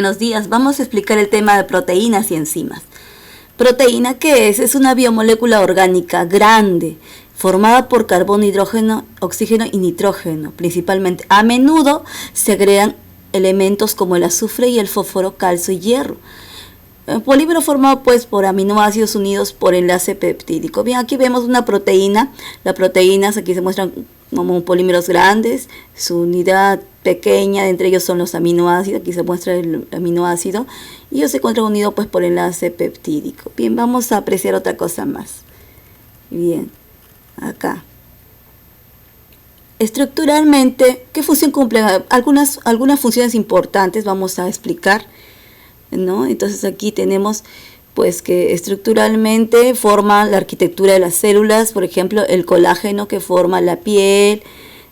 Buenos días, vamos a explicar el tema de proteínas y enzimas. ¿Proteína qué es? Es una biomolécula orgánica grande, formada por carbono, hidrógeno, oxígeno y nitrógeno, principalmente. A menudo se agregan elementos como el azufre y el fósforo, calcio y hierro. El polímero formado pues por aminoácidos unidos por enlace peptídico. Bien, aquí vemos una proteína. Las proteínas aquí se muestran como polímeros grandes, su unidad pequeña, entre ellos son los aminoácidos, aquí se muestra el aminoácido, y ellos se encuentran unidos pues por enlace peptídico. Bien, vamos a apreciar otra cosa más. Bien, acá. Estructuralmente, ¿qué función cumplen? Algunas funciones importantes vamos a explicar, ¿no? Entonces aquí tenemos pues que estructuralmente forma la arquitectura de las células, por ejemplo, el colágeno que forma la piel,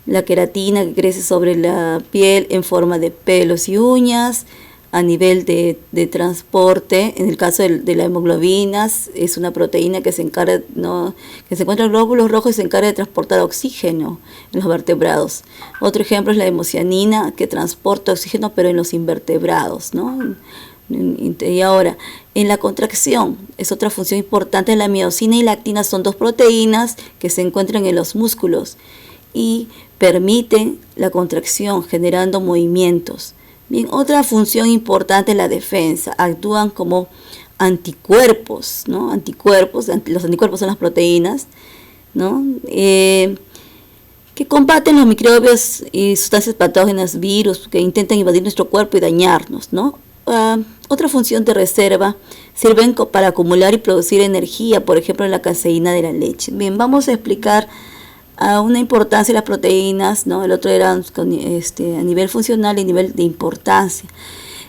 la queratina que crece sobre la piel en forma de pelos y uñas, a nivel de transporte. En el caso de la hemoglobina, es una proteína que se encarga, ¿no?, que se encuentra en glóbulos rojos y se encarga de transportar oxígeno en los vertebrados. Otro ejemplo es la hemocianina, que transporta oxígeno pero en los invertebrados, ¿no? Y ahora, en la contracción, es otra función importante. La miosina y la actina son dos proteínas que se encuentran en los músculos y permiten la contracción generando movimientos. Bien, otra función importante es la defensa. Actúan como anticuerpos, ¿no? Los anticuerpos son las proteínas, ¿no? Que combaten los microbios y sustancias patógenas, virus, que intentan invadir nuestro cuerpo y dañarnos, ¿no? Otra función de reserva, sirven para acumular y producir energía, por ejemplo en la caseína de la leche. Bien, vamos a explicar una importancia de las proteínas, ¿no? El otro era a nivel funcional y nivel de importancia.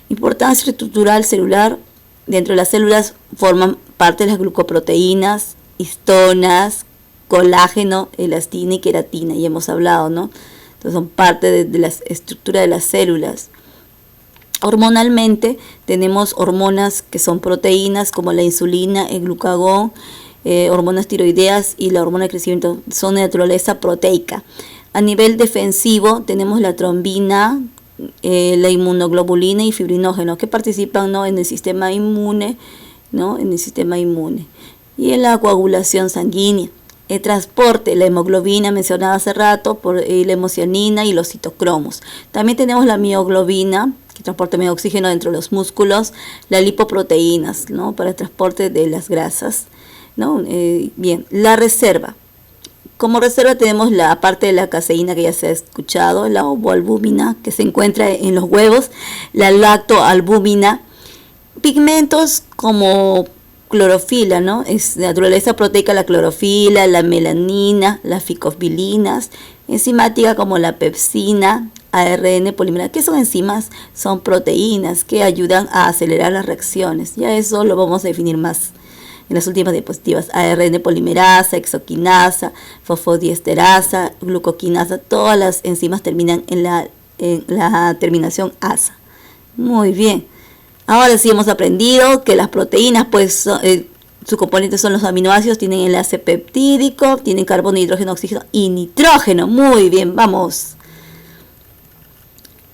Importancia estructural celular. Dentro de las células forman parte de las glucoproteínas, histonas, colágeno, elastina y queratina, y hemos hablado, ¿no? Entonces son parte de la estructura de las células. Hormonalmente tenemos hormonas que son proteínas como la insulina, el glucagón, hormonas tiroideas y la hormona de crecimiento, son de naturaleza proteica. A nivel defensivo tenemos la trombina, la inmunoglobulina y fibrinógeno que participan, ¿no?, en el sistema inmune, ¿no?, en el sistema inmune y en la coagulación sanguínea. El transporte, la hemoglobina mencionada hace rato, por la hemocianina y los citocromos. También tenemos la mioglobina, que transporta medio oxígeno dentro de los músculos, las lipoproteínas, ¿no?, para el transporte de las grasas, ¿no? Bien, la reserva. Como reserva tenemos la parte de la caseína que ya se ha escuchado, la ovoalbúmina que se encuentra en los huevos, la lactoalbúmina, pigmentos como clorofila, ¿no? Es de naturaleza proteica la clorofila, la melanina, las ficofilinas, enzimática como la pepsina, ARN polimerasa. ¿Qué son enzimas? Son proteínas que ayudan a acelerar las reacciones. Ya eso lo vamos a definir más en las últimas diapositivas. ARN polimerasa, hexoquinasa, fosfodiesterasa, glucoquinasa, todas las enzimas terminan en la terminación asa. Muy bien. Ahora sí hemos aprendido que las proteínas, pues, sus componentes son los aminoácidos, tienen enlace peptídico, tienen carbono, hidrógeno, oxígeno y nitrógeno. Muy bien, vamos.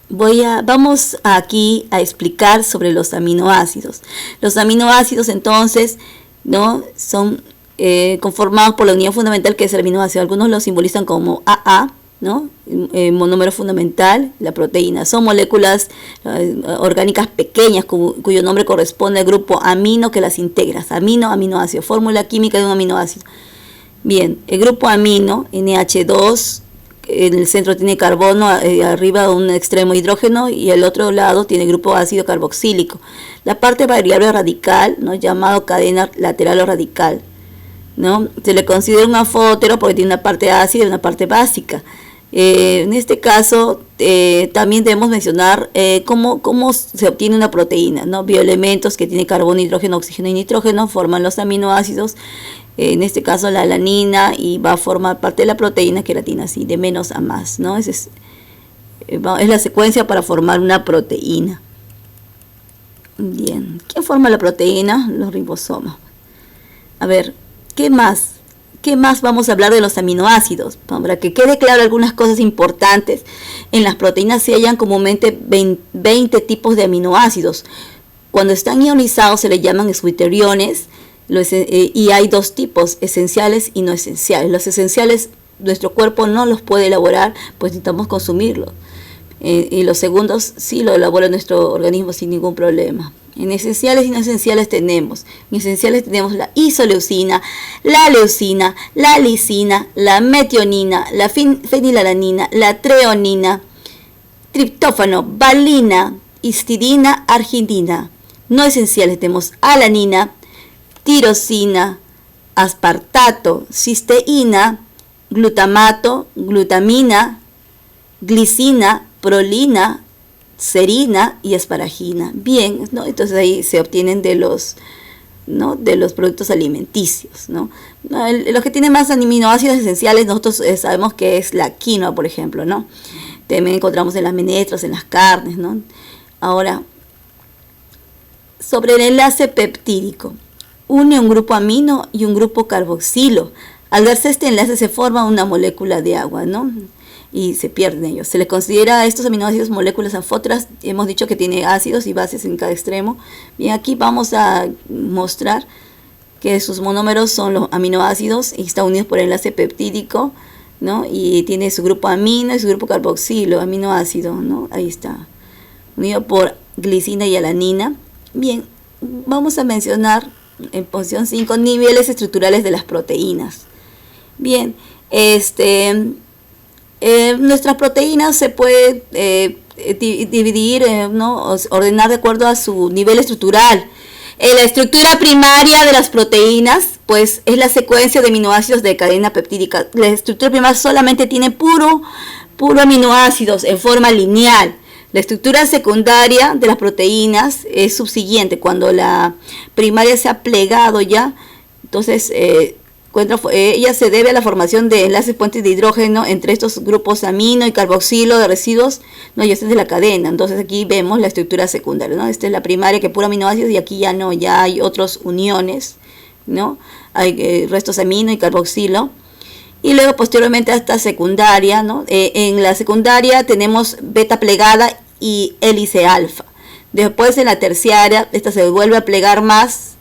Vamos aquí a explicar sobre los aminoácidos. Los aminoácidos, entonces, ¿no?, son conformados por la unidad fundamental, que es el aminoácido. Algunos lo simbolizan como AA, ¿no?, monómero fundamental, la proteína. Son moléculas orgánicas pequeñas cuyo nombre corresponde al grupo amino que las integra. Aminoácido, fórmula química de un aminoácido. Bien, el grupo amino, NH2, en el centro tiene carbono, arriba un extremo hidrógeno y el otro lado tiene grupo ácido carboxílico. La parte variable radical, ¿no?, llamado cadena lateral o radical, ¿no?, se le considera un afótero porque tiene una parte ácida y una parte básica. En este caso también debemos mencionar cómo se obtiene una proteína, ¿no? Bioelementos que tienen carbono, hidrógeno, oxígeno y nitrógeno forman los aminoácidos. En este caso la alanina, y va a formar parte de la proteína queratina, así de menos a más, ¿no? Es la secuencia para formar una proteína. Bien, ¿quién forma la proteína? Los ribosomas. A ver, ¿qué más? ¿Qué más vamos a hablar de los aminoácidos? Para que quede claro algunas cosas importantes. En las proteínas se hallan comúnmente 20 tipos de aminoácidos. Cuando están ionizados se les llaman zwitteriones, y hay dos tipos, esenciales y no esenciales. Los esenciales nuestro cuerpo no los puede elaborar, pues necesitamos consumirlos. Y los segundos sí lo elabora nuestro organismo sin ningún problema. En esenciales y no esenciales tenemos. En esenciales tenemos la isoleucina, la leucina, la lisina, la metionina, la fenilalanina, la treonina, triptófano, valina, histidina, arginina. No esenciales tenemos alanina, tirosina, aspartato, cisteína, glutamato, glutamina, glicina, prolina, serina y asparagina. Bien, ¿no? Entonces ahí se obtienen de los, ¿no?, de los productos alimenticios, ¿no? Los que tienen más aminoácidos esenciales nosotros sabemos que es la quinoa, por ejemplo, ¿no? También encontramos en las menestras, en las carnes, ¿no? Ahora, sobre el enlace peptídico, une un grupo amino y un grupo carboxilo. Al darse este enlace se forma una molécula de agua, ¿no? Y se pierden ellos. Se les considera a estos aminoácidos moléculas anfóteras. Hemos dicho que tiene ácidos y bases en cada extremo. Bien, aquí vamos a mostrar que sus monómeros son los aminoácidos y están unidos por enlace peptídico, ¿no? Y tiene su grupo amino y su grupo carboxilo, aminoácido, ¿no? Ahí está, unido por glicina y alanina. Bien, vamos a mencionar en posición 5 niveles estructurales de las proteínas. Bien, nuestras proteínas se puede dividir, ¿no?, ordenar de acuerdo a su nivel estructural. La estructura primaria de las proteínas, pues, es la secuencia de aminoácidos de cadena peptídica. La estructura primaria solamente tiene puro aminoácidos en forma lineal. La estructura secundaria de las proteínas es subsiguiente. Cuando la primaria se ha plegado ya, entonces ella se debe a la formación de enlaces puentes de hidrógeno entre estos grupos amino y carboxilo de residuos, ¿no? Y este es de la cadena. Entonces aquí vemos la estructura secundaria, ¿no? Esta es la primaria, que es puro aminoácidos, y aquí ya no, ya hay otras uniones, ¿no? Hay restos amino y carboxilo. Y luego posteriormente a esta secundaria, ¿no? En la secundaria tenemos beta plegada y hélice alfa. Después en la terciaria, esta se vuelve a plegar más,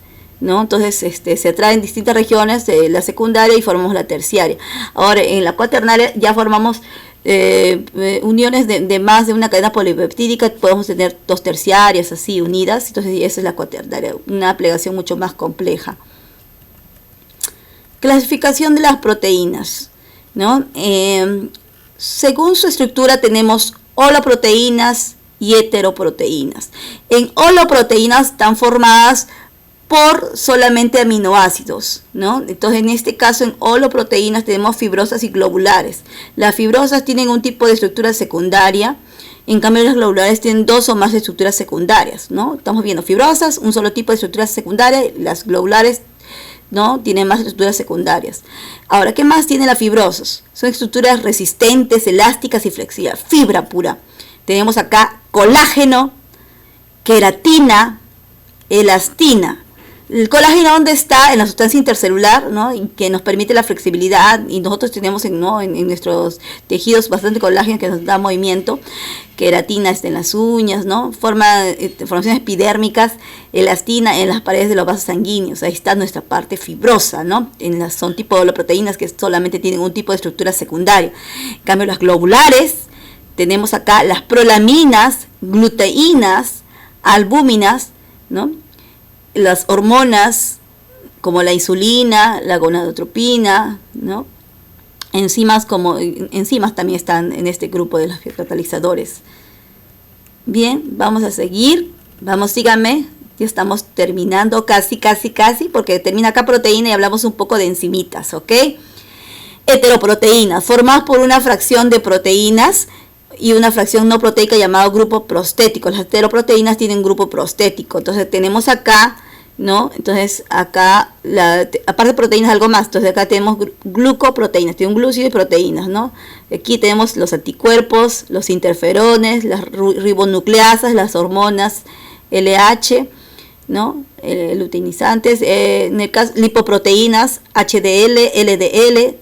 ¿no? Entonces se atraen distintas regiones de la secundaria y formamos la terciaria. Ahora en la cuaternaria ya formamos uniones de más de una cadena polipeptídica. Podemos tener dos terciarias así unidas. Entonces esa es la cuaternaria, una plegación mucho más compleja. Clasificación de las proteínas, ¿no? Según su estructura tenemos holoproteínas y heteroproteínas. En holoproteínas están formadas por solamente aminoácidos, ¿no? Entonces en este caso en holoproteínas tenemos fibrosas y globulares. Las fibrosas tienen un tipo de estructura secundaria, en cambio las globulares tienen dos o más estructuras secundarias, ¿no? Estamos viendo fibrosas, un solo tipo de estructura secundaria, las globulares, ¿no?, tienen más estructuras secundarias. Ahora, ¿qué más tiene la fibrosos? Son estructuras resistentes, elásticas y flexibles, fibra pura. Tenemos acá colágeno, queratina, elastina. El colágeno, ¿dónde está? En la sustancia intercelular, ¿no?, y que nos permite la flexibilidad, y nosotros tenemos en nuestros tejidos bastante colágeno que nos da movimiento. Queratina está en las uñas, ¿no? Formaciones epidérmicas, elastina en las paredes de los vasos sanguíneos. Ahí está nuestra parte fibrosa, ¿no? Son tipo de holoproteínas que solamente tienen un tipo de estructura secundaria. En cambio, las globulares, tenemos acá las prolaminas, gluteínas, albúminas, ¿no? Las hormonas como la insulina, la gonadotropina, ¿no? Enzimas también están en este grupo de los catalizadores. Bien, vamos a seguir. Vamos, síganme. Ya estamos terminando casi, porque termina acá proteína y hablamos un poco de enzimitas, ¿ok? Heteroproteínas, formadas por una fracción de proteínas y una fracción no proteica llamado grupo prostético. Las heteroproteínas tienen grupo prostético. Entonces tenemos acá, ¿no? Entonces acá, aparte de proteínas, algo más. Entonces acá tenemos glucoproteínas, tiene un glúcido y proteínas, ¿no? Aquí tenemos los anticuerpos, los interferones, las ribonucleasas, las hormonas LH, ¿no? Luteinizantes, en el caso lipoproteínas, HDL, LDL,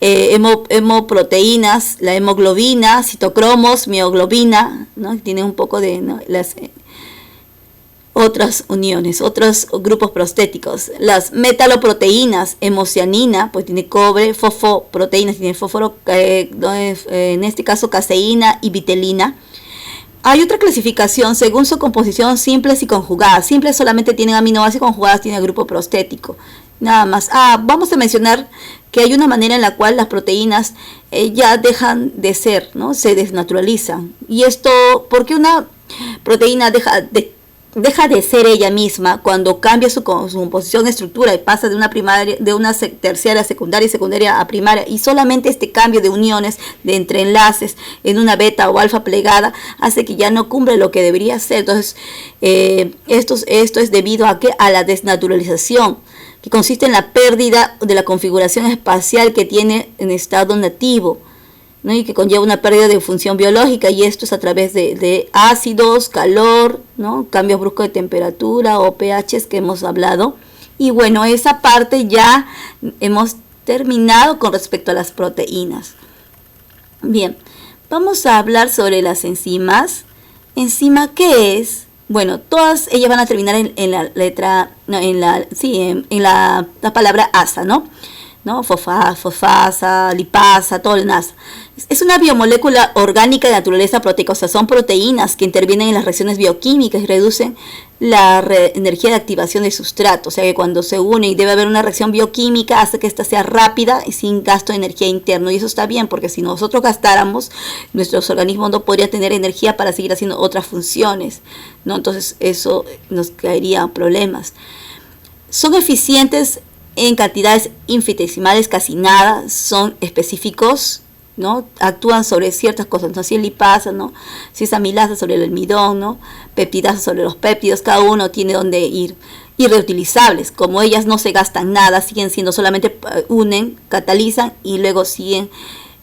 hemoproteínas, la hemoglobina, citocromos, mioglobina, ¿no? Tiene un poco de, ¿no?, las otras uniones, otros grupos prostéticos. Las metaloproteínas, hemocianina, pues tiene cobre, fosfoproteínas, tiene fósforo, en este caso caseína y vitelina. Hay otra clasificación según su composición, simples y conjugadas. Simples solamente tienen aminoácidos, conjugadas tienen el grupo prostético. Nada más. Vamos a mencionar que hay una manera en la cual las proteínas ya dejan de ser, ¿no? Se desnaturalizan. Y esto, porque una proteína deja de ser ella misma cuando cambia su composición, estructura y pasa de una primaria, de una terciaria a secundaria y secundaria a primaria, y solamente este cambio de uniones, de entreenlaces en una beta o alfa plegada hace que ya no cumple lo que debería ser. Entonces esto es debido a la desnaturalización, que consiste en la pérdida de la configuración espacial que tiene en estado nativo, ¿no? Y que conlleva una pérdida de función biológica, y esto es a través de ácidos, calor, ¿no? Cambios bruscos de temperatura o pHs que hemos hablado. Y bueno, esa parte ya hemos terminado con respecto a las proteínas. Bien, vamos a hablar sobre las enzimas. ¿Enzima qué es? Bueno, todas ellas van a terminar en la letra, no, en la palabra asa, ¿no? Fosfasa, lipasa, todo el NASA. Es una biomolécula orgánica de naturaleza proteica, o sea, son proteínas que intervienen en las reacciones bioquímicas y reducen la energía de activación del sustrato. O sea, que cuando se une y debe haber una reacción bioquímica, hace que ésta sea rápida y sin gasto de energía interno. Y eso está bien, porque si nosotros gastáramos, nuestros organismos no podrían tener energía para seguir haciendo otras funciones, ¿no? Entonces eso nos caería problemas. Son eficientes en cantidades infinitesimales, casi nada, son específicos, ¿no? Actúan sobre ciertas cosas, ¿no? Si es lipasa, ¿no? Si es amilasa sobre el almidón, ¿no? Peptidasa sobre los péptidos, cada uno tiene donde ir. Y reutilizables, como ellas no se gastan nada, siguen siendo, solamente unen, catalizan y luego siguen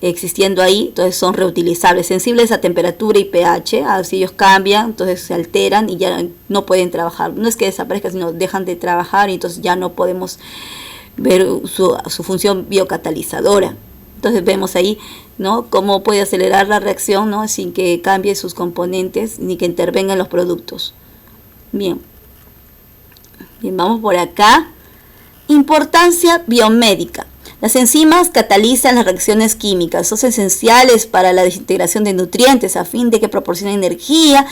existiendo ahí, entonces son reutilizables, sensibles a temperatura y pH, si ellos cambian, entonces se alteran y ya no pueden trabajar. No es que desaparezcan, sino dejan de trabajar y entonces ya no podemos ver su función biocatalizadora. Entonces vemos ahí, ¿no?, cómo puede acelerar la reacción, ¿no?, sin que cambie sus componentes ni que intervengan los productos. Bien, vamos por acá. Importancia biomédica. Las enzimas catalizan las reacciones químicas, son esenciales para la desintegración de nutrientes a fin de que proporcionen energía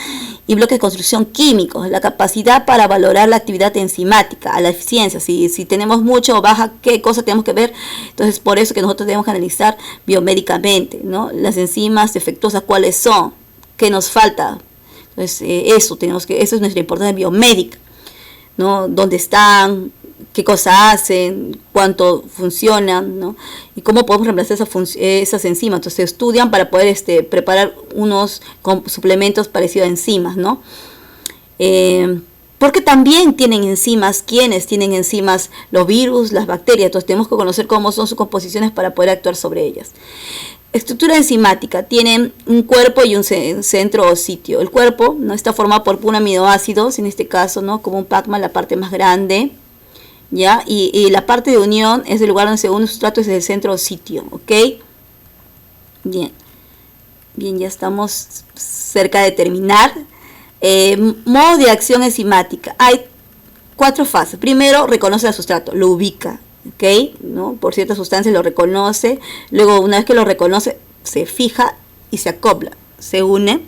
y bloques de construcción químicos. La capacidad para valorar la actividad enzimática, a la eficiencia, si tenemos mucho o baja, qué cosa tenemos que ver. Entonces, por eso que nosotros tenemos que analizar biomédicamente, ¿no? Las enzimas defectuosas, ¿cuáles son? ¿Qué nos falta? Entonces, eso es nuestra importancia biomédica, ¿no? ¿Dónde están? ¿Qué cosas hacen? ¿Cuánto funcionan? ¿No? Y cómo podemos reemplazar esas enzimas. Entonces se estudian para poder preparar unos suplementos parecidos a enzimas, ¿no? Porque también tienen enzimas. ¿Quiénes tienen enzimas? Los virus, las bacterias. Entonces tenemos que conocer cómo son sus composiciones para poder actuar sobre ellas. Estructura enzimática. Tienen un cuerpo y un centro o sitio. El cuerpo, ¿no?, está formado por un aminoácidos, en este caso, ¿no?, como un Pac-Man, la parte más grande, ¿ya? Y la parte de unión es el lugar donde se une el sustrato, es el centro o sitio, ¿ok? Bien, ya estamos cerca de terminar. Modo de acción enzimática. Hay 4 fases. Primero, reconoce el sustrato, lo ubica, ¿ok? ¿No? Por ciertas sustancias lo reconoce. Luego, una vez que lo reconoce, se fija y se acopla, se une.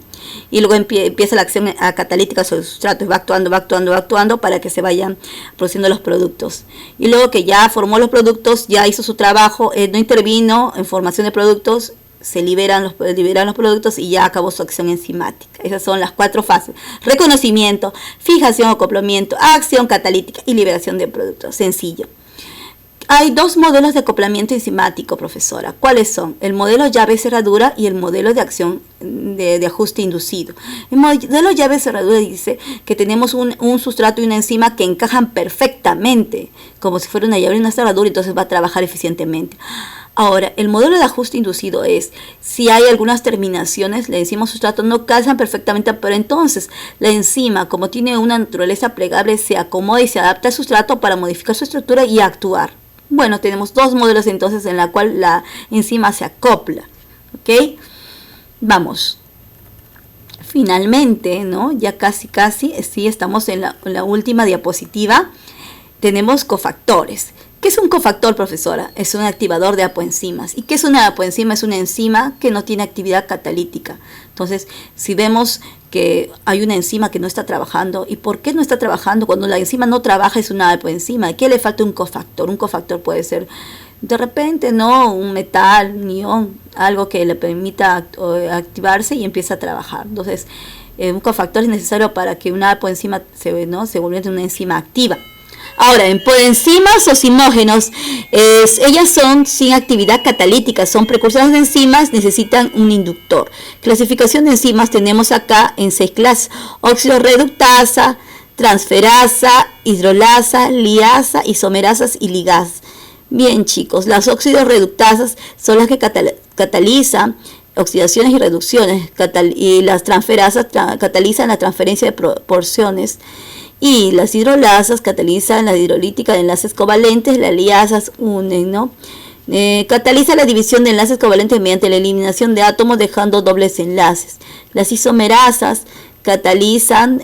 Y luego empieza la acción catalítica sobre el sustrato, va actuando para que se vayan produciendo los productos. Y luego que ya formó los productos, ya hizo su trabajo, no intervino en formación de productos, se liberan los productos y ya acabó su acción enzimática. Esas son las 4 fases: reconocimiento, fijación, acoplamiento, acción catalítica y liberación de productos. Sencillo. Hay 2 modelos de acoplamiento enzimático, profesora. ¿Cuáles son? El modelo llave-cerradura y el modelo de acción de ajuste inducido. El modelo llave-cerradura dice que tenemos un sustrato y una enzima que encajan perfectamente, como si fuera una llave y una cerradura, y entonces va a trabajar eficientemente. Ahora, el modelo de ajuste inducido es, si hay algunas terminaciones, la enzima sustrato no calzan perfectamente, pero entonces la enzima, como tiene una naturaleza plegable, se acomoda y se adapta al sustrato para modificar su estructura y actuar. Bueno, tenemos dos modelos entonces en la cual la enzima se acopla. ¿Ok? Vamos. Finalmente, ¿no? Ya casi, sí, estamos en la última diapositiva. Tenemos cofactores. ¿Qué es un cofactor, profesora? Es un activador de apoenzimas. ¿Y qué es una apoenzima? Es una enzima que no tiene actividad catalítica. Entonces, si vemos que hay una enzima que no está trabajando, ¿y por qué no está trabajando? Cuando la enzima no trabaja es una apoenzima. ¿A qué le falta un cofactor? Un cofactor puede ser, de repente, ¿no? Un metal, un ion, algo que le permita activarse y empieza a trabajar. Entonces, un cofactor es necesario para que una apoenzima se vuelva una enzima activa. Ahora, en poenzimas o simógenos, ellas son sin actividad catalítica, son precursoras de enzimas, necesitan un inductor. Clasificación de enzimas tenemos acá en 6 clases: oxidorreductasa, transferasa, hidrolasa, liasa, isomerasas y ligasas. Bien, chicos, las oxidorreductasas son las que catalizan oxidaciones y reducciones, y las transferasas catalizan la transferencia de proporciones. Y las hidrolasas catalizan la hidrolítica de enlaces covalentes, las liasas unen, ¿no? Cataliza la división de enlaces covalentes mediante la eliminación de átomos dejando dobles enlaces. Las isomerasas catalizan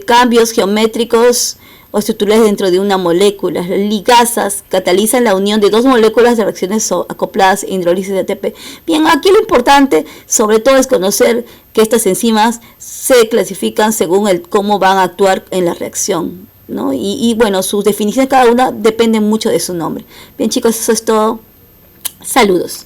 cambios geométricos o estructurales dentro de una molécula. Las ligasas catalizan la unión de dos moléculas de reacciones acopladas e hidrólisis de ATP. Bien, aquí lo importante sobre todo es conocer que estas enzimas se clasifican según cómo van a actuar en la reacción, ¿no? Y bueno, sus definiciones cada una dependen mucho de su nombre. Bien, chicos, eso es todo. Saludos.